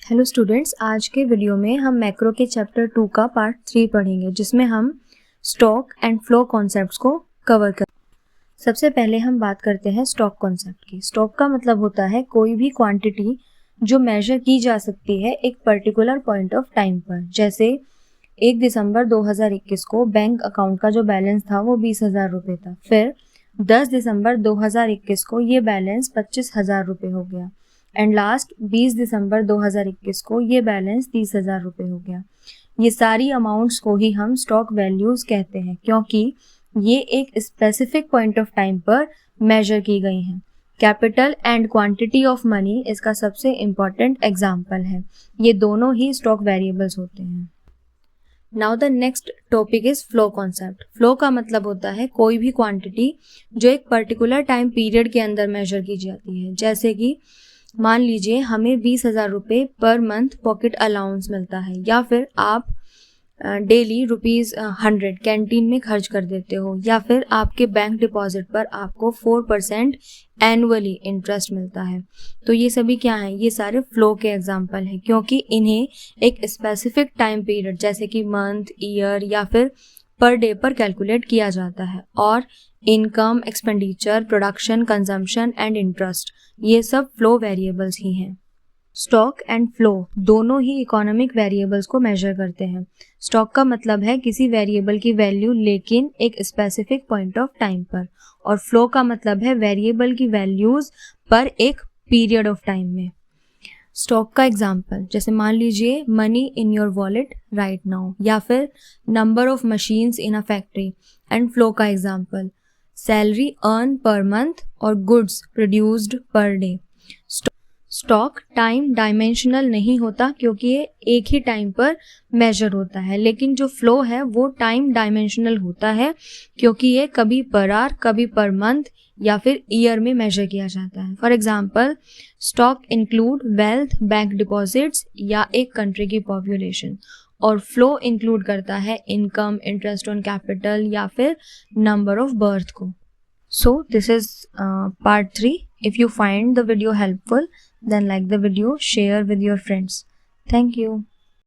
Hello students, आज के video में हम मैक्रो के चैप्टर 2 का पार्ट 3 पढ़ेंगे, जिसमें हम स्टॉक एंड फ्लो कॉन्सेप्ट्स को कवर करेंगे। सबसे पहले हम बात करते हैं स्टॉक कॉन्सेप्ट की। स्टॉक का मतलब होता है कोई भी क्वांटिटी जो मेजर की जा सकती है एक पर्टिकुलर पॉइंट ऑफ टाइम पर। जैसे 1 दिसंबर 2021 को बैंक अकाउंट का जो बैलेंस था वो 20,000 रुपये था। फिर 10 दिसंबर 2021 को ये बैलेंस 25,000 रुपये हो गया एंड लास्ट 20 दिसंबर 2021 को ये बैलेंस 30,000 रुपये हो गया। ये सारी अमाउंट्स को ही हम स्टॉक वैल्यूज कहते हैं, क्योंकि ये एक स्पेसिफिक पॉइंट ऑफ टाइम पर मेजर की गई हैं। Capital and quantity of money इसका सबसे इम्पॉर्टेंट एग्जाम्पल है। ये दोनों ही स्टॉक वेरिएबल्स होते हैं। Now the next topic is flow concept. Flow का मतलब होता है कोई भी क्वांटिटी जो एक पर्टिकुलर टाइम पीरियड के अंदर मेजर की जाती है। जैसे कि मान लीजिए हमें 20,000 रुपये पर मंथ पॉकेट अलाउंस मिलता है, या फिर आप डेली ₹100 कैंटीन में खर्च कर देते हो, या फिर आपके बैंक डिपॉजिट पर आपको 4% एनुअली इंटरेस्ट मिलता है। तो ये सभी क्या हैं? ये सारे फ्लो के एग्जाम्पल हैं, क्योंकि इन्हें एक स्पेसिफिक टाइम पीरियड जैसे कि मंथ, ईयर या फिर पर डे पर कैलकुलेट किया जाता है। और income, expenditure, production, consumption and interest, ये सब फ्लो वेरिएबल्स ही हैं। स्टॉक एंड फ्लो दोनों ही इकोनॉमिक वेरिएबल्स को मेजर करते हैं। स्टॉक का मतलब है किसी वेरिएबल की वैल्यू लेकिन एक स्पेसिफिक पॉइंट ऑफ टाइम पर, और फ्लो का मतलब है वेरिएबल की वैल्यूज पर एक पीरियड ऑफ टाइम में। स्टॉक का एग्जाम्पल जैसे मान लीजिए money in your wallet right now, या फिर number of machines in a factory. And flow का example salary earn per month और goods produced per day. Stock time dimensional नहीं होता क्योंकि ये एक ही टाइम पर मेजर होता है, लेकिन जो फ्लो है वो टाइम डायमेंशनल होता है क्योंकि ये कभी पर आवर, कभी पर मंथ या फिर ईयर में मेजर किया जाता है। For example stock include wealth, bank deposits या एक कंट्री की पॉपुलेशन, और फ्लो इंक्लूड करता है इनकम, इंटरेस्ट ऑन कैपिटल या फिर नंबर ऑफ बर्थ को। So this is part 3. If you find the video helpful, then like the video, share with your friends. Thank you.